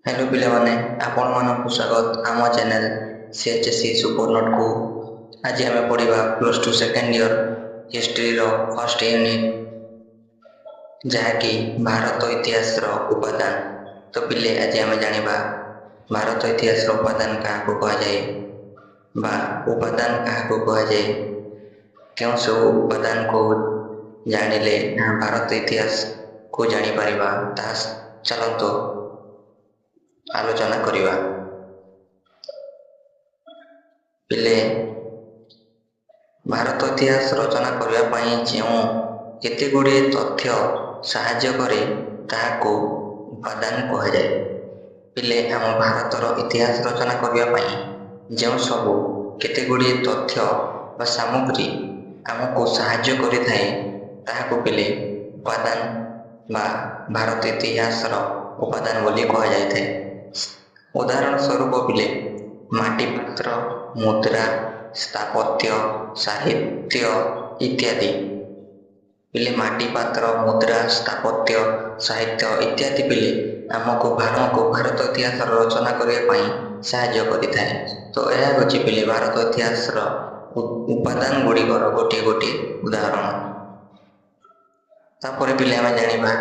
Hello पिलाने आपण मानक स्वागत आम चैनल सीएचएससी सुपर नोट को आज आम पढ़ा plus two second year history रो फर्स्ट यूनिट जहाँकि भारत इतिहास रो उपादान। तो पिले आज आम जानिबा भारत इतिहास रो उपादान क्या कह जाए बा उपादान क्या कह जाए क्यों सब उपादान को जानिले भारत इतिहास को जानी परिबा ता चलतो आलोचना करिबा। पिले भारत इतिहास रचना करने पाई जो केते गुड़े तथ्य साहाय्य करे ताहाको उपादान कह जाए। पिले आम भारतर इतिहास रचना करने पाई जो सब केते गुड़े तथ्य व सामग्री आमको साहाय्य करि थाए ताहाको पिले उपादान बा भारत इतिहास उपादान बोली कह जाए थे। उदाहरण स्वरूप पिले माटी पात्र, मुद्रा, स्थापत्य, साहित्य इत्यादि। पिले माटी पात्र, मुद्रा, स्थापत्य, साहित्य इत्यादि पिले आमको भारत इतिहास रचना करने साहाय्य करिथाए। तो यह होची पिले भारत इतिहास उपादान गुड़िकर गोटे गोटे उदाहरण। तापर पिले आम जानिबा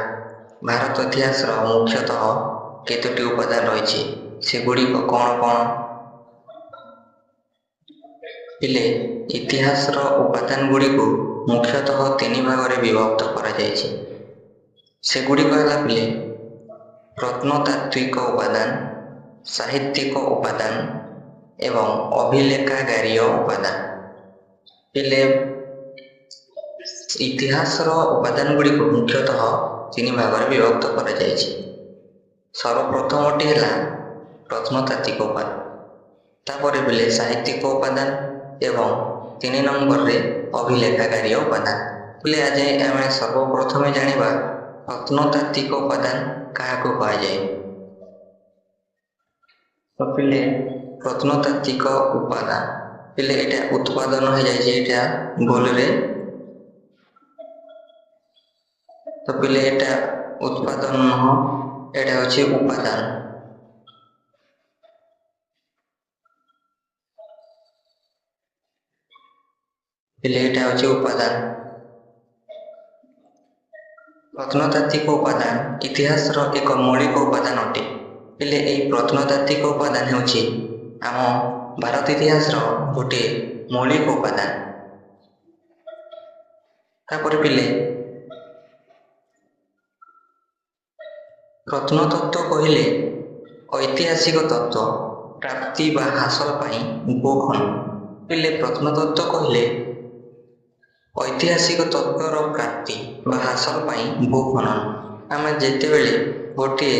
भारत इतिहास मुख्यतः केतोटी उपादान रही सेगुड़िक कौन कौन। पिले इतिहास उपादान गुड़ी को मुख्यतः तीन भाग में विभक्त करा जायछि। सेगुड़िक है पिले प्रत्नतात्विक उपादान, साहित्यिक उपादान एवं अभिलेखागारीय उपादान। पिले इतिहास उपादान गुड़ी को मुख्यतः तीन भाग में विभक्त करा जायछि। सर्वप्रथमटी है प्रत्नतात्विक उपादान, तापर पिले साहित्यिक उपादान एवं 3 नंबर रे अभिलेखागारीय उपादान। पिले आज आम सर्वप्रथम जानिबा प्रत्नतात्विक उपादान क्या कह जाए। तो पिले प्रत्नतात्विक उपादान पिले एटा उत्पादन हो जाए भूल रे। तो पिले एटा उत्पादन नह एटा होछि उपादान। पिले एटा होछि उपादान। प्रत्नतात्विक उपादान इतिहास एक मौलिक उपादान अटे। पिले एई प्रत्नतात्विक उपादान होछि आम भारत इतिहास गोटे मौलिक उपादान। तापर पिले प्रत्नतत्व कहले ऐतिहासिक तत्व प्राप्ति बा हासिल पाई भूखनन। पिले प्रत्नतत्व कहले ऐतिहासिक तत्वर प्राप्ति बा हासिल पाई भूखनन। आम जेतेबेले गोटे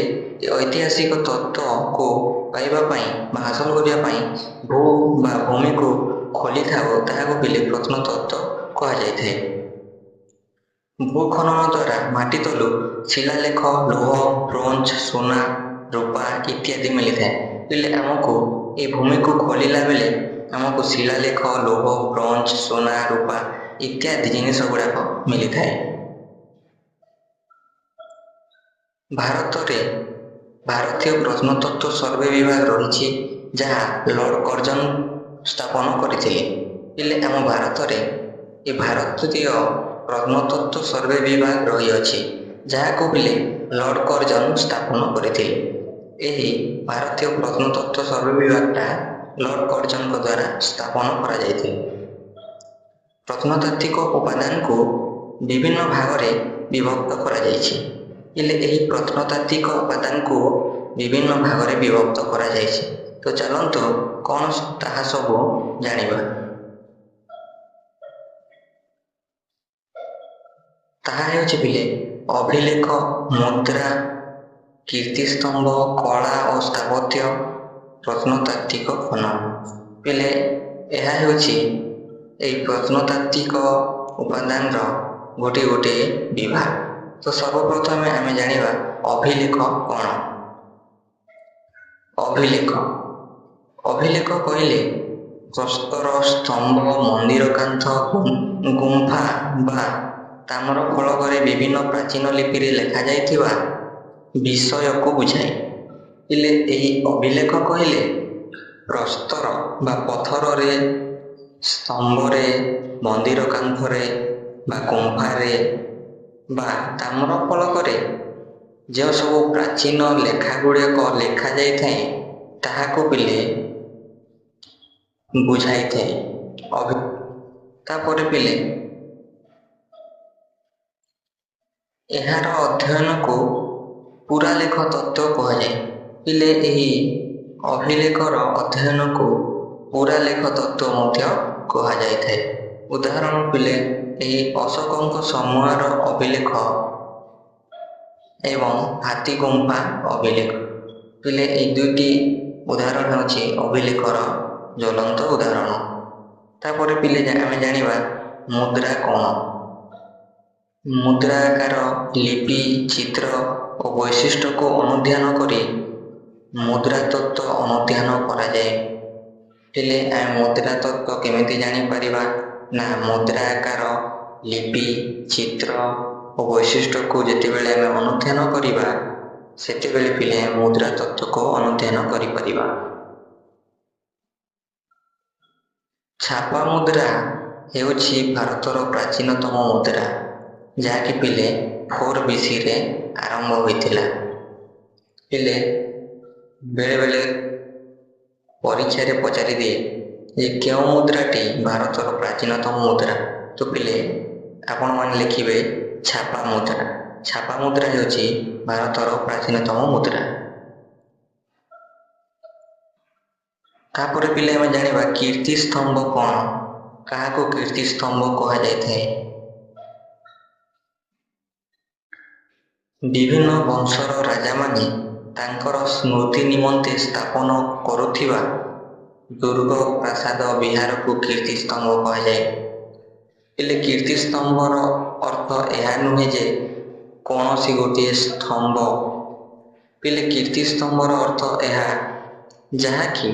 ऐतिहासिक तत्व को पाइबा पाई बा हासिल करिया पाई भू बा भूमि को खोली थाओ ताहाको पिले प्रत्नतत्व कहा जाय थे। भूखनन द्वारा माटी तलु शिलालेख, लौह, ब्रोंज, सोना, रूपा इत्यादि मिली थाए। पिले आमको ये भूमि को खोलिला बेले आमको शिलालेख, लौह, ब्रोंज, सोना, रूपा इत्यादि जिनिस गुड़ाक मिली थाए। भारत में भारतीय प्रत्नतत्व सर्वे विभाग रही जहाँ लॉर्ड कर्जन स्थापन करथिले। पिले आम भारत में ये भारतीय प्रत्नतत्व सर्वे विभाग रही अछि जहाँ को पिले लॉर्ड कर्जन स्थापन करथिले। एही भारतीय प्रत्नतत्व सर्वे विभागटा लॉर्ड कर्जन द्वारा स्थापन करा जायथिले। प्रत्नतात्विक उपादान को विभिन्न भाग में विभक्त करा जायछि। इले एही प्रत्नतात्विक उपादान को विभिन्न भाग में विभक्त करा जायछि। तो चलंतु कौन ताहा सब जानिबा। ताहा हेउछि पिले अभिलेख, मुद्रा, कीर्तिस्तंभ, कला और स्थापत्य प्रत्नतात्विक खनन। पिले यह हेउछि एई प्रत्नतात्विक उपादान गोटे गोटे विभाग। तो सर्वप्रथम आम जानिबा अभिलेख कौन। अभिलेख अभिलेख कहले प्रस्तर, स्तंभ, मंदिर कांथ, गुंफा बा तामर फलक विभिन्न प्राचीन लिपि रे लेखा जाइथिबा विषय को बुझाए। ପିଲେ ଏହି ଅଭିଲେଖ କହିଲେ ପ୍ରସ୍ତର ବା ପଥରରେ, ସ୍ତମ୍ଭରେ, ମନ୍ଦିର କାନ୍ଥରେ ବା ଗୁମ୍ଫାରେ ବା ତାମ୍ର ଫଳକରେ ଯେଉଁ ସବୁ ପ୍ରାଚୀନ ଲେଖା ଗୁଡ଼ିକ ଲେଖାଯାଇଥାଏ ତାହାକୁ ପିଲେ ବୁଝାଇଥାଏ। ତାପରେ ପିଲେ ଏହାର ଅଧ୍ୟୟନକୁ ପୁରାଲେଖ ତତ୍ତ୍ୱ କୁହାଯାଏ। ପିଲେ ଏହି ଅଭିଲେଖର ଅଧ୍ୟୟନକୁ ପୁରାଲେଖ ତତ୍ତ୍ୱ ମଧ୍ୟ କୁହାଯାଇଥାଏ। ଉଦାହରଣ ପିଲେ ଏହି ଅଶୋକଙ୍କ ସମୟର ଅଭିଲେଖ ଏବଂ ହାତୀ ଗୁମ୍ଫା ଅଭିଲେଖ। ପିଲେ ଏହି ଦୁଇଟି ଉଦାହରଣ ହେଉଛି ଅଭିଲେଖର ଜ୍ୱଳନ୍ତ ଉଦାହରଣ। ତାପରେ ପିଲେ ଆମେ ଜାଣିବା ମୁଦ୍ରା କ'ଣ? ମୁଦ୍ରା ଆକାର, ଲିପି, ଚିତ୍ର ଓ ବୈଶିଷ୍ଟ୍ୟକୁ ଅନୁଧ୍ୟାନ କରି ମୁଦ୍ରା ତତ୍ତ୍ୱ ଅନୁଧ୍ୟାନ କରାଯାଏ। ପିଲେ ଆମେ ମୁଦ୍ରା ତତ୍ତ୍ୱ କେମିତି ଜାଣିପାରିବା? ନା ମୁଦ୍ରା ଆକାର, ଲିପି, ଚିତ୍ର ଓ ବୈଶିଷ୍ଟ୍ୟକୁ ଯେତେବେଳେ ଆମେ ଅନୁଧ୍ୟାନ କରିବା ସେତେବେଳେ ପିଲେ ମୁଦ୍ରା ତତ୍ତ୍ୱକୁ ଅନୁଧ୍ୟାନ କରିପାରିବା। ଛାପା ମୁଦ୍ରା ହେଉଛି ଭାରତର ପ୍ରାଚୀନତମ ମୁଦ୍ରା, ଯାହାକି ପିଲେ 4 BCରେ ଆରମ୍ଭ ହୋଇଥିଲା। ପିଲେ ବେଳେବେଳେ ପରୀକ୍ଷାରେ ପଚାରି ଦିଏ ଯେ କେଉଁ ମୁଦ୍ରାଟି ଭାରତର ପ୍ରାଚୀନତମ ମୁଦ୍ରା? ତ ପିଲେ ଆପଣମାନେ ଲେଖିବେ ଛାପା ମୁଦ୍ରା। ଛାପା ମୁଦ୍ରା ହେଉଛି ଭାରତର ପ୍ରାଚୀନତମ ମୁଦ୍ରା। ତାପରେ ପିଲେ ଆମେ ଜାଣିବା କୀର୍ତ୍ତି ସ୍ତମ୍ଭ କ'ଣ? କାହାକୁ କୀର୍ତ୍ତି ସ୍ତମ୍ଭ କୁହାଯାଇଥାଏ? ବିଭିନ୍ନ ବଂଶର ରାଜାମାନେ ତାଙ୍କର ସ୍ମୃତି ନିମନ୍ତେ ସ୍ଥାପନ କରୁଥିବା ଦୁର୍ଗ, ପ୍ରାସାଦ, ବିହାରକୁ କୀର୍ତ୍ତି ସ୍ତମ୍ଭ କୁହାଯାଏ। ହେଲେ କୀର୍ତ୍ତି ସ୍ତମ୍ଭର ଅର୍ଥ ଏହା ନୁହେଁ ଯେ କୌଣସି ଗୋଟିଏ ସ୍ତମ୍ଭ। ପିଲେ କୀର୍ତ୍ତି ସ୍ତମ୍ଭର ଅର୍ଥ ଏହା ଯାହାକି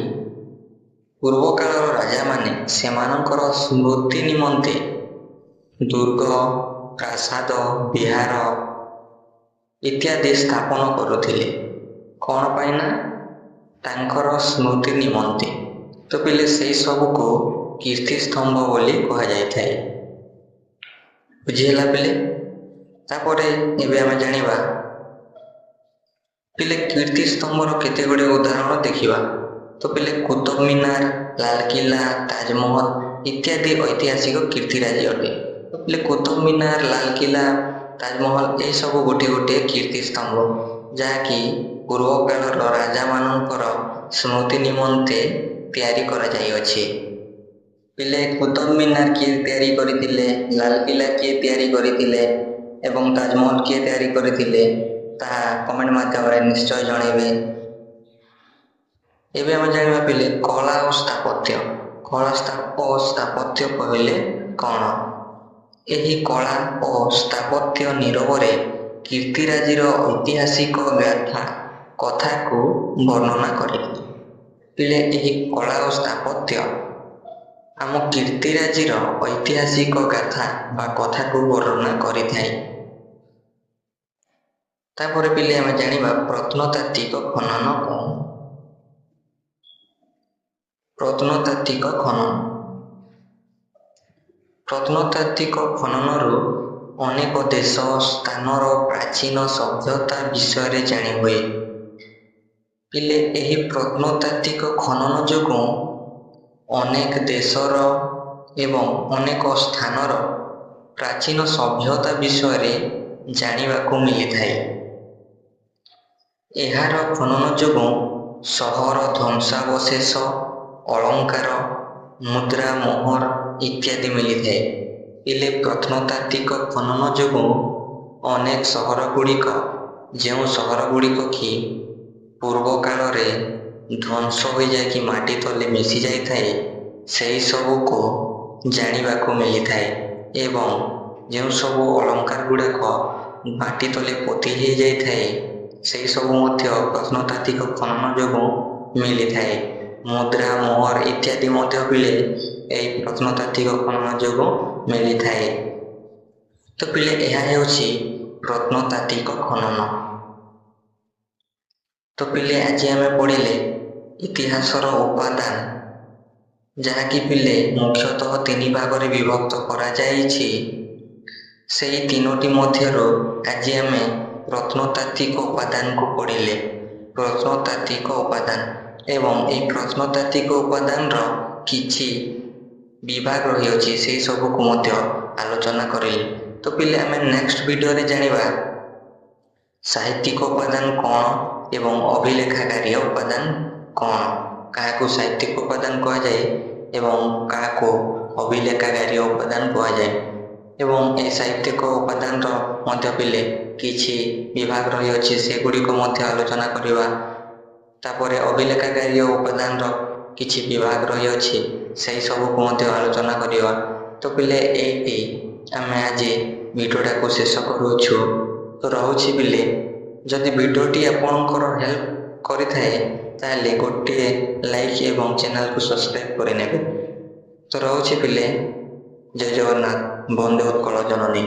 ପୂର୍ବକାଳର ରାଜାମାନେ ସେମାନଙ୍କର ସ୍ମୃତି ନିମନ୍ତେ ଦୁର୍ଗ, ପ୍ରାସାଦ, ବିହାର ଇତ୍ୟାଦି ସ୍ଥାପନ କରୁଥିଲେ। କ'ଣ ପାଇଁ? ନା ତାଙ୍କର ସ୍ମୃତି ନିମନ୍ତେ। ତ ପିଲେ ସେହି ସବୁକୁ କୀର୍ତ୍ତି ସ୍ତମ୍ଭ ବୋଲି କୁହାଯାଇଥାଏ। ବୁଝିହେଲା ପିଲେ? ତାପରେ ଏବେ ଆମେ ଜାଣିବା ପିଲେ କୀର୍ତ୍ତି ସ୍ତମ୍ଭର କେତେ ଗୁଡ଼ିଏ ଉଦାହରଣ ଦେଖିବା। ତ ପିଲେ କୁତୁବ ମିନାର, ଲାଲକିଲ୍ଲା, ତାଜମହଲ ଇତ୍ୟାଦି ଐତିହାସିକ କୀର୍ତ୍ତିରାଜି ଅଟେ। ତ ପିଲେ କୁତୁବ ମିନାର, ଲାଲକିଲ୍ଲା, ତାଜମହଲ ଏସବୁ ଗୋଟିଏ ଗୋଟିଏ କୀର୍ତ୍ତି ସ୍ତମ୍ଭ, ଯାହାକି ପୂର୍ବକାଳର ରାଜାମାନଙ୍କର ସ୍ମୃତି ନିମନ୍ତେ ତିଆରି କରାଯାଇଅଛି। ପିଲେ କୁତୁବ ମିନାର କିଏ ତିଆରି କରିଥିଲେ, ଲାଲକିଲ୍ଲା କିଏ ତିଆରି କରିଥିଲେ ଏବଂ ତାଜମହଲ କିଏ ତିଆରି କରିଥିଲେ ତାହା କମେଣ୍ଟ ମାଧ୍ୟମରେ ନିଶ୍ଚୟ ଜଣାଇବେ। ଏବେ ଆମେ ଜାଣିବା ପିଲେ କଳା ଓ ସ୍ଥାପତ୍ୟ। କଳା ଓ ସ୍ଥାପତ୍ୟ କହିଲେ କ'ଣ? ଏହି କଳା ଓ ସ୍ଥାପତ୍ୟ ନିରବରେ କୀର୍ତ୍ତିରାଜିର ଐତିହାସିକ ଗାଥା କଥାକୁ ବର୍ଣ୍ଣନା କରେ। ପିଲେ ଏହି କଳା ଓ ସ୍ଥାପତ୍ୟ ଆମ କୀର୍ତ୍ତିରାଜିର ଐତିହାସିକ ଗାଥା ବା କଥାକୁ ବର୍ଣ୍ଣନା କରିଥାଏ। ତାପରେ ପିଲେ ଆମେ ଜାଣିବା ପ୍ରତ୍ନତାତ୍ତ୍ୱିକ ଖନନ କ'ଣ? ପ୍ରତ୍ନତାତ୍ତ୍ୱିକ ଖନନ। ପ୍ରତ୍ନତାତ୍ତ୍ୱିକ ଖନନରୁ ଅନେକ ଦେଶ, ସ୍ଥାନର ପ୍ରାଚୀନ ସଭ୍ୟତା ବିଷୟରେ ଜାଣିହୁଏ। ପିଲେ ଏହି ପ୍ରତ୍ନତାତ୍ତ୍ୱିକ ଖନନ ଯୋଗୁଁ ଅନେକ ଦେଶର ଏବଂ ଅନେକ ସ୍ଥାନର ପ୍ରାଚୀନ ସଭ୍ୟତା ବିଷୟରେ ଜାଣିବାକୁ ମିଳିଥାଏ। ଏହାର ଖନନ ଯୋଗୁଁ ସହର ଧ୍ୱଂସାବଶେଷ, ଅଳଙ୍କାର, ମୁଦ୍ରା, ମୋହର ଇତ୍ୟାଦି ମିଳିଥାଏ। ପିଲେ ପ୍ରତ୍ନତାତ୍ତ୍ୱିକ ଖନନ ଯୋଗୁଁ ଅନେକ ସହରଗୁଡ଼ିକ, ଯେଉଁ ସହରଗୁଡ଼ିକ କି ପୂର୍ବ କାଳରେ ଧ୍ୱଂସ ହୋଇଯାଇକି ମାଟି ତଳେ ମିଶି ଯାଇଥାଏ ସେହି ସବୁକୁ ଜାଣିବାକୁ ମିଳିଥାଏ ଏବଂ ଯେଉଁ ସବୁ ଅଳଙ୍କାର ଗୁଡ଼ାକ ମାଟି ତଳେ ପୋତି ହୋଇଯାଇଥାଏ ସେହି ସବୁ ମଧ୍ୟ ପ୍ରତ୍ନତାତ୍ତ୍ୱିକ ଖନନ ଯୋଗୁଁ ମିଳିଥାଏ। ମୁଦ୍ରା, ମୋହର ଇତ୍ୟାଦି ମଧ୍ୟ ପିଲେ ଏହି ପ୍ରତ୍ନତାତ୍ତ୍ୱିକ ଖନନ ଯୋଗୁଁ ମିଳିଥାଏ। ତ ପିଲେ ଏହା ହେଉଛି ପ୍ରତ୍ନତାତ୍ତ୍ୱିକ ଖନନ। ତ ପିଲେ ଆଜି ଆମେ ପଢ଼ିଲେ ଇତିହାସର ଉପାଦାନ, ଯାହାକି ପିଲେ ମୁଖ୍ୟତଃ 3 ଭାଗରେ ବିଭକ୍ତ କରାଯାଇଛି। ସେହି 3ଟି ମଧ୍ୟରୁ ଆଜି ଆମେ ପ୍ରତ୍ନତାତ୍ତ୍ୱିକ ଉପାଦାନକୁ ପଢ଼ିଲେ। ପ୍ରତ୍ନତାତ୍ତ୍ୱିକ ଉପାଦାନ ଏବଂ ଏହି ପ୍ରତ୍ନତାତ୍ତ୍ୱିକ ଉପାଦାନର କିଛି ବିଭାଗ ରହିଅଛି, ସେହି ସବୁକୁ ମଧ୍ୟ ଆଲୋଚନା କରିଲେ। ତ ପିଲେ ଆମେ ନେକ୍ସଟ ଭିଡ଼ିଓରେ ଜାଣିବା ସାହିତ୍ୟିକ ଉପାଦାନ କ'ଣ ଏବଂ ଅଭିଲେଖାଗାରୀୟ ଉପାଦାନ କ'ଣ, କାହାକୁ ସାହିତ୍ୟିକ ଉପାଦାନ କୁହାଯାଏ ଏବଂ କାହାକୁ ଅଭିଲେଖାଗାରୀୟ ଉପାଦାନ କୁହାଯାଏ। ଏବଂ ଏହି ସାହିତ୍ୟିକ ଉପାଦାନର ମଧ୍ୟ ପିଲେ କିଛି ବିଭାଗ ରହିଅଛି, ସେଗୁଡ଼ିକ ମଧ୍ୟ ଆଲୋଚନା କରିବା। ତାପରେ ଅଭିଲେଖାଗାରୀୟ ଉପାଦାନର କିଛି ବିଭାଗ ରହିଅଛି, ସେହି ସବୁକୁ ମଧ୍ୟ ଆଲୋଚନା କରିବା। ତ ପିଲେ ଏଇଠି ଆମେ ଆଜି ଭିଡ଼ିଓଟାକୁ ଶେଷ କରୁଅଛୁ। ତ ରହୁଛି ପିଲେ, ଯଦି ଭିଡ଼ିଓଟି ଆପଣଙ୍କର ହେଲ୍ପ କରିଥାଏ ତାହେଲେ ଗୋଟିଏ ଲାଇକ୍ ଏବଂ ଚ୍ୟାନେଲକୁ ସବସ୍କ୍ରାଇବ୍ କରିନେବେ। ତ ରହୁଛି ପିଲେ, ଜୟ ଜଗନ୍ନାଥ, ବନ୍ଦେ ଉତ୍କଳ ଜନନୀ।